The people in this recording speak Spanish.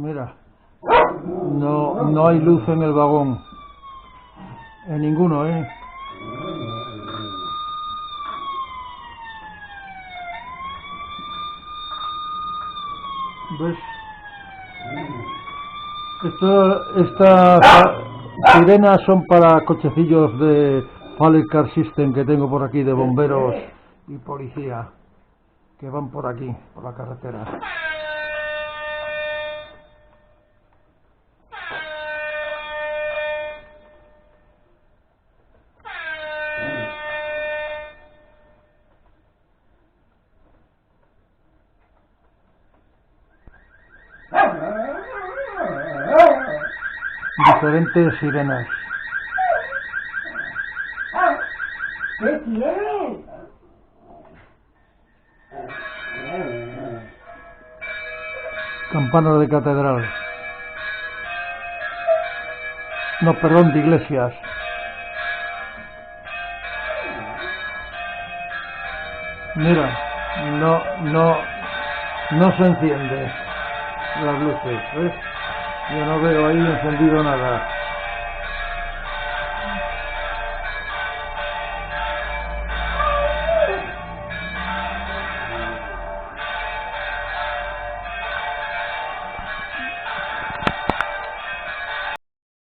Mira, no hay luz en el vagón. En ninguno, ¿eh? ¿Ves? Estas sirenas son para cochecillos de Fire Car System que tengo por aquí, de bomberos y policía, que van por aquí, por la carretera. Diferentes sirenas. ¿Qué quieres? Campanas de catedral. No, perdón, de iglesias. Mira, no se enciende las luces, ¿ves? Yo no veo ahí encendido nada.